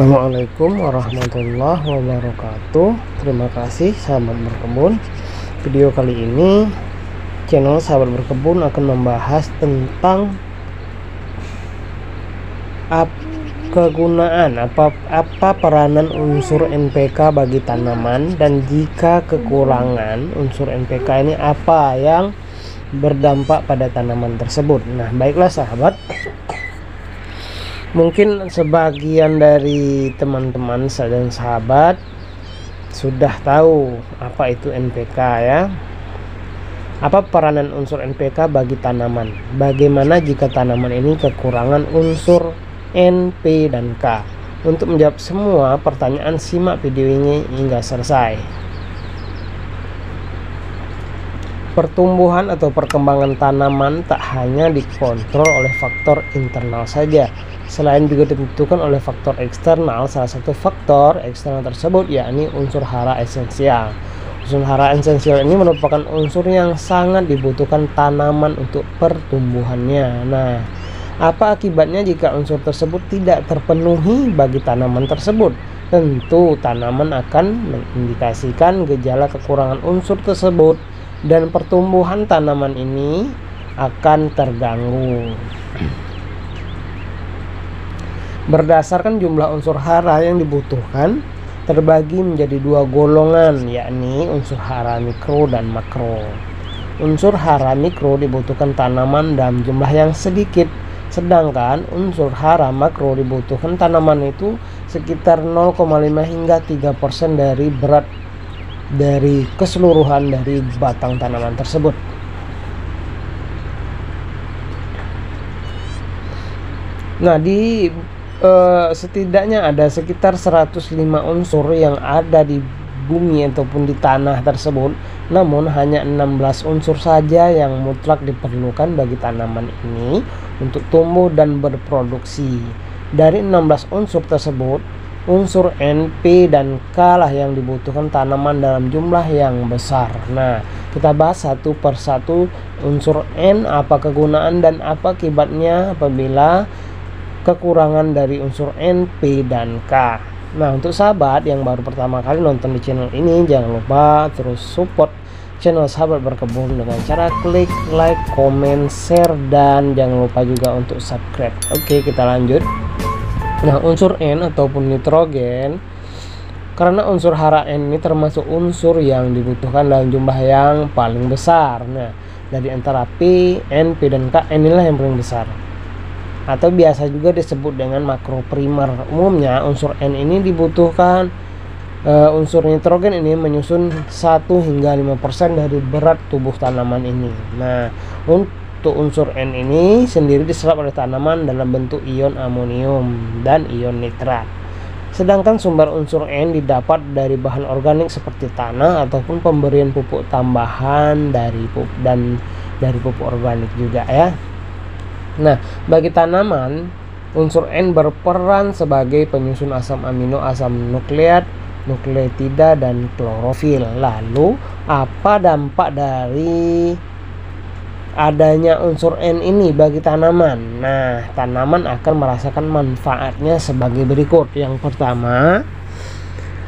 Assalamualaikum warahmatullahi wabarakatuh. Terima kasih sahabat berkebun. Video kali ini channel sahabat berkebun akan membahas tentang kegunaan apa peranan unsur NPK bagi tanaman, dan jika kekurangan unsur NPK ini apa yang berdampak pada tanaman tersebut. Nah, baiklah sahabat, mungkin sebagian dari teman-teman dan sahabat sudah tahu apa itu NPK ya. Apa peranan unsur NPK bagi tanaman? Bagaimana jika tanaman ini kekurangan unsur N, P, dan K? Untuk menjawab semua pertanyaan, simak video ini hingga selesai. Pertumbuhan atau perkembangan tanaman tak hanya dikontrol oleh faktor internal saja, selain juga ditentukan oleh faktor eksternal. Salah satu faktor eksternal tersebut yakni unsur hara esensial. Unsur hara esensial ini merupakan unsur yang sangat dibutuhkan tanaman untuk pertumbuhannya. Nah, apa akibatnya jika unsur tersebut tidak terpenuhi bagi tanaman tersebut? Tentu tanaman akan mengindikasikan gejala kekurangan unsur tersebut, dan pertumbuhan tanaman ini akan terganggu. Berdasarkan jumlah unsur hara yang dibutuhkan terbagi menjadi dua golongan, yakni unsur hara mikro dan makro. Unsur hara mikro dibutuhkan tanaman dalam jumlah yang sedikit, sedangkan unsur hara makro dibutuhkan tanaman itu sekitar 0,5 hingga 3% dari berat dari keseluruhan dari batang tanaman tersebut. Nah, setidaknya ada sekitar 105 unsur yang ada di bumi ataupun di tanah tersebut, namun hanya 16 unsur saja yang mutlak diperlukan bagi tanaman ini untuk tumbuh dan berproduksi. Dari 16 unsur tersebut, unsur N, P, dan K lah yang dibutuhkan tanaman dalam jumlah yang besar. Nah, kita bahas satu persatu. Unsur N, apa kegunaan dan apa akibatnya apabila kekurangan dari unsur N, P, dan K. Nah, untuk sahabat yang baru pertama kali nonton di channel ini, jangan lupa terus support channel sahabat berkebun dengan cara klik like, comment, share, dan jangan lupa juga untuk subscribe. Oke, kita lanjut. Nah, unsur N ataupun nitrogen, karena unsur hara N ini termasuk unsur yang dibutuhkan dalam jumlah yang paling besar. Nah, dari antara P, N, P, dan K, inilah yang paling besar, atau biasa juga disebut dengan makro primer. Umumnya unsur N ini dibutuhkan unsur nitrogen ini menyusun 1 hingga 5% dari berat tubuh tanaman ini. Nah, untuk unsur N ini sendiri diserap oleh tanaman dalam bentuk ion amonium dan ion nitrat. Sedangkan sumber unsur N didapat dari bahan organik seperti tanah ataupun pemberian pupuk tambahan dari pupuk organik juga ya. Nah, bagi tanaman, unsur N berperan sebagai penyusun asam amino, asam nukleat, nukleotida, dan klorofil. Lalu, apa dampak dari adanya unsur N ini bagi tanaman? Nah, tanaman akan merasakan manfaatnya sebagai berikut. Yang pertama,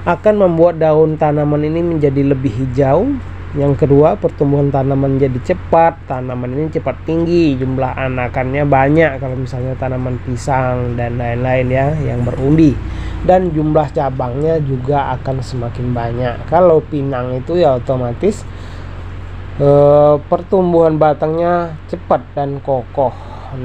akan membuat daun tanaman ini menjadi lebih hijau. Yang kedua, pertumbuhan tanaman jadi cepat. Tanaman ini cepat tinggi, jumlah anakannya banyak kalau misalnya tanaman pisang dan lain-lain ya yang berundi, dan jumlah cabangnya juga akan semakin banyak. Kalau pinang itu ya otomatis pertumbuhan batangnya cepat dan kokoh.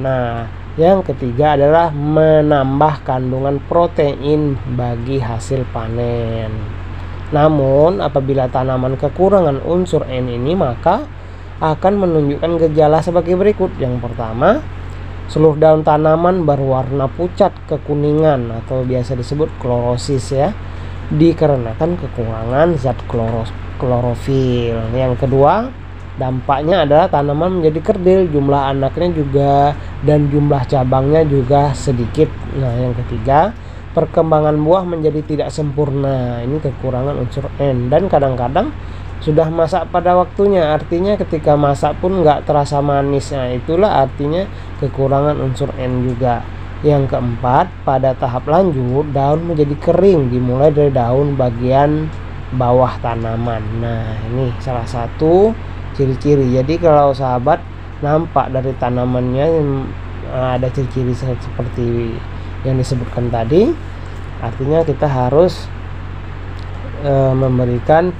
Nah, yang ketiga adalah menambah kandungan protein bagi hasil panen. Namun, apabila tanaman kekurangan unsur N ini, maka akan menunjukkan gejala sebagai berikut. Yang pertama, seluruh daun tanaman berwarna pucat kekuningan atau biasa disebut klorosis ya, dikarenakan kekurangan zat klorofil. Yang kedua, dampaknya adalah tanaman menjadi kerdil, jumlah anaknya juga dan jumlah cabangnya juga sedikit. Nah, yang ketiga, perkembangan buah menjadi tidak sempurna. Ini kekurangan unsur N, dan kadang-kadang sudah masak pada waktunya, artinya ketika masak pun nggak terasa manis. Nah, itulah artinya kekurangan unsur N juga. Yang keempat, pada tahap lanjut daun menjadi kering dimulai dari daun bagian bawah tanaman. Nah, ini salah satu ciri-ciri. Jadi kalau sahabat nampak dari tanamannya ada ciri-ciri seperti yang disebutkan tadi, artinya kita harus memberikan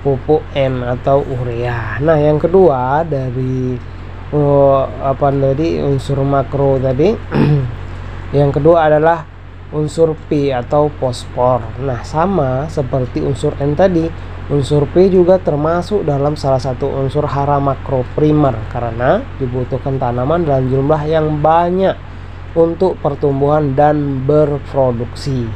pupuk N atau urea. Nah, yang kedua dari unsur makro tadi yang kedua adalah unsur P atau fosfor. Nah, sama seperti unsur N tadi, unsur P juga termasuk dalam salah satu unsur hara makro primer karena dibutuhkan tanaman dalam jumlah yang banyak untuk pertumbuhan dan berproduksi.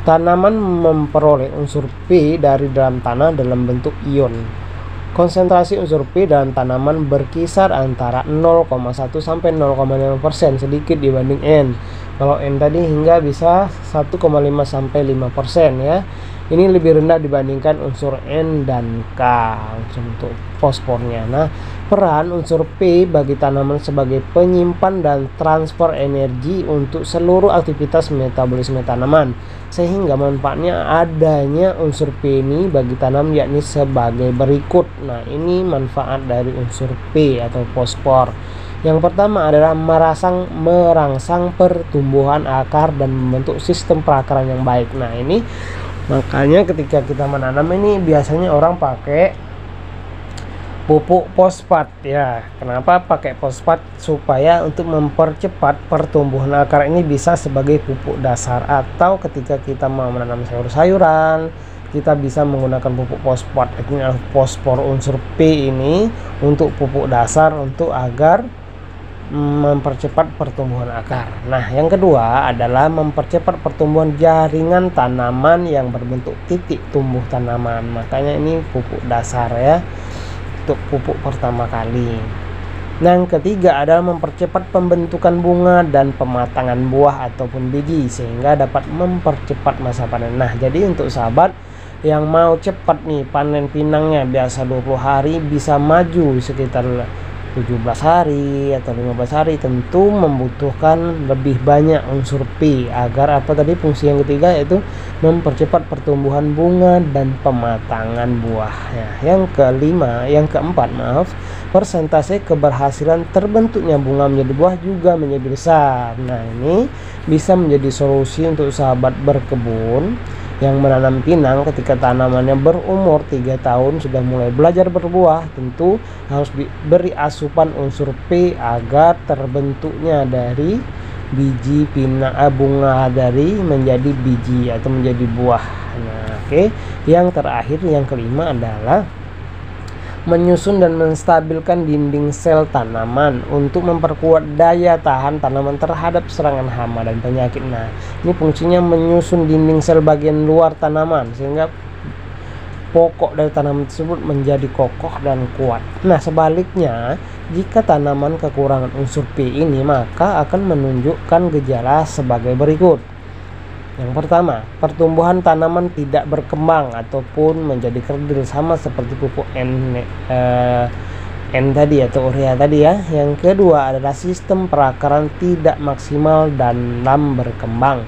Tanaman memperoleh unsur P dari dalam tanah dalam bentuk ion. Konsentrasi unsur P dalam tanaman berkisar antara 0,1 sampai 0,5%, sedikit dibanding N. Kalau N tadi hingga bisa 1,5 sampai 5% ya. Ini lebih rendah dibandingkan unsur N dan K untuk fosfornya. Nah, peran unsur P bagi tanaman sebagai penyimpan dan transfer energi untuk seluruh aktivitas metabolisme tanaman, sehingga manfaatnya adanya unsur P ini bagi tanam yakni sebagai berikut. Nah, ini manfaat dari unsur P atau fosfor. Yang pertama adalah merangsang pertumbuhan akar dan membentuk sistem perakaran yang baik. Nah, ini makanya ketika kita menanam ini biasanya orang pakai pupuk fosfat ya. Kenapa pakai fosfat? Supaya untuk mempercepat pertumbuhan akar ini bisa sebagai pupuk dasar, atau ketika kita mau menanam sayur-sayuran kita bisa menggunakan pupuk fosfat. Ini adalah fosfor unsur P ini untuk pupuk dasar untuk agar mempercepat pertumbuhan akar. Nah, yang kedua adalah mempercepat pertumbuhan jaringan tanaman yang berbentuk titik tumbuh tanaman. Makanya ini pupuk dasar ya, untuk pupuk pertama kali. Nah, yang ketiga adalah mempercepat pembentukan bunga dan pematangan buah ataupun biji sehingga dapat mempercepat masa panen. Nah, jadi untuk sahabat yang mau cepat nih panen pinangnya, biasa 20 hari bisa maju sekitar 17 hari atau 15 hari, tentu membutuhkan lebih banyak unsur P agar apa tadi fungsi yang ketiga, yaitu mempercepat pertumbuhan bunga dan pematangan buah. Yang keempat, persentase keberhasilan terbentuknya bunga menjadi buah juga menjadi besar. Nah, ini bisa menjadi solusi untuk sahabat berkebun yang menanam pinang ketika tanamannya berumur 3 tahun sudah mulai belajar berbuah. Tentu harus diberi asupan unsur P agar terbentuknya dari biji pinang bunga dari menjadi biji atau menjadi buah. Nah, oke. Yang terakhir, yang kelima adalah menyusun dan menstabilkan dinding sel tanaman untuk memperkuat daya tahan tanaman terhadap serangan hama dan penyakit. Nah, ini fungsinya menyusun dinding sel bagian luar tanaman sehingga pokok dari tanaman tersebut menjadi kokoh dan kuat. Nah, sebaliknya, jika tanaman kekurangan unsur P ini, maka akan menunjukkan gejala sebagai berikut. Yang pertama, pertumbuhan tanaman tidak berkembang ataupun menjadi kerdil, sama seperti pupuk N tadi atau urea tadi ya. Yang kedua adalah sistem perakaran tidak maksimal dan lam berkembang.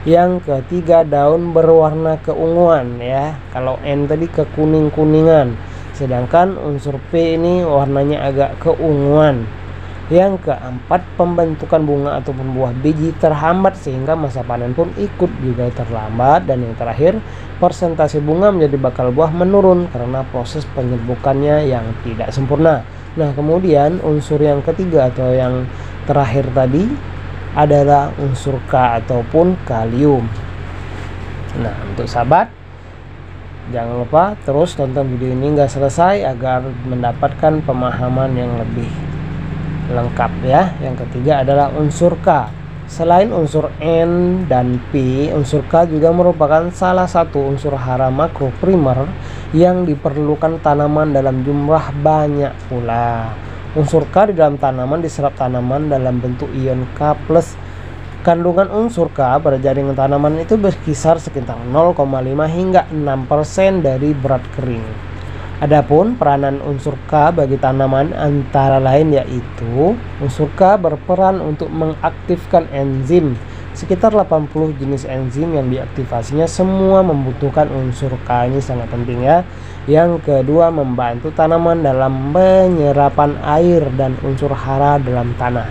Yang ketiga, daun berwarna keunguan ya. Kalau N tadi kekuning-kuningan, sedangkan unsur P ini warnanya agak keunguan. Yang keempat, pembentukan bunga ataupun buah biji terhambat sehingga masa panen pun ikut juga terlambat. Dan yang terakhir, persentase bunga menjadi bakal buah menurun karena proses penyerbukannya yang tidak sempurna. Nah, kemudian unsur yang ketiga atau yang terakhir tadi adalah unsur K ataupun kalium. Nah, untuk sahabat jangan lupa terus tonton video ini nggak selesai agar mendapatkan pemahaman yang lebih lengkap ya. Yang ketiga adalah unsur K. Selain unsur N dan P, unsur K juga merupakan salah satu unsur hara makro primer yang diperlukan tanaman dalam jumlah banyak pula. Unsur K di dalam tanaman diserap tanaman dalam bentuk ion K+. Kandungan unsur K pada jaringan tanaman itu berkisar sekitar 0,5 hingga 6% dari berat kering. Adapun peranan unsur K bagi tanaman antara lain yaitu unsur K berperan untuk mengaktifkan enzim. Sekitar 80 jenis enzim yang diaktifasinya semua membutuhkan unsur K, ini sangat penting ya. Yang kedua, membantu tanaman dalam penyerapan air dan unsur hara dalam tanah.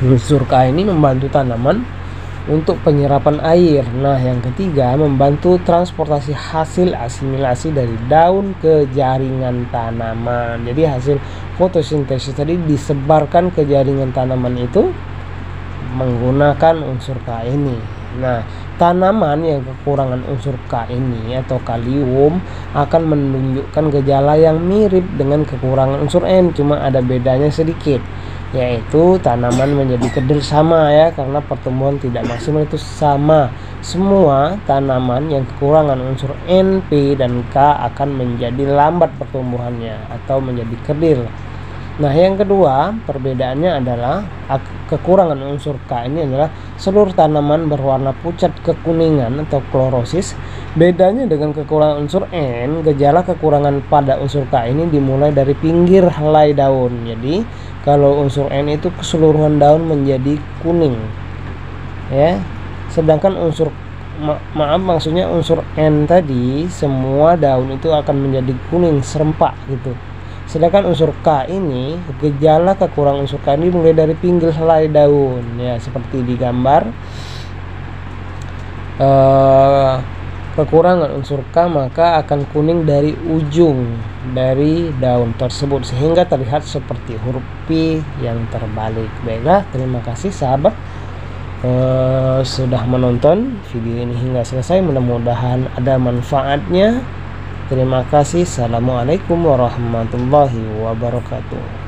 Unsur K ini membantu tanaman untuk penyerapan air. Nah, yang ketiga, membantu transportasi hasil asimilasi dari daun ke jaringan tanaman. Jadi hasil fotosintesis tadi disebarkan ke jaringan tanaman itu menggunakan unsur K ini. Nah, tanaman yang kekurangan unsur K ini atau kalium akan menunjukkan gejala yang mirip dengan kekurangan unsur N, cuma ada bedanya sedikit, yaitu tanaman menjadi kedel sama ya, karena pertumbuhan tidak maksimal itu sama. Semua tanaman yang kekurangan unsur N, P, dan K akan menjadi lambat pertumbuhannya atau menjadi kerdil. Nah, yang kedua perbedaannya adalah kekurangan unsur K ini adalah seluruh tanaman berwarna pucat kekuningan atau klorosis. Bedanya dengan kekurangan unsur N, gejala kekurangan pada unsur K ini dimulai dari pinggir helai daun. Jadi kalau unsur N itu keseluruhan daun menjadi kuning ya, sedangkan unsur maksudnya unsur N tadi semua daun itu akan menjadi kuning serempak gitu. Sedangkan unsur K ini, gejala kekurangan unsur K ini mulai dari pinggir helai daun ya, seperti di gambar. Kekurangan unsur K maka akan kuning dari ujung dari daun tersebut sehingga terlihat seperti huruf P yang terbalik. Baiklah, terima kasih sahabat sudah menonton video ini hingga selesai. Mudah-mudahan ada manfaatnya. Terima kasih. Assalamualaikum warahmatullahi wabarakatuh.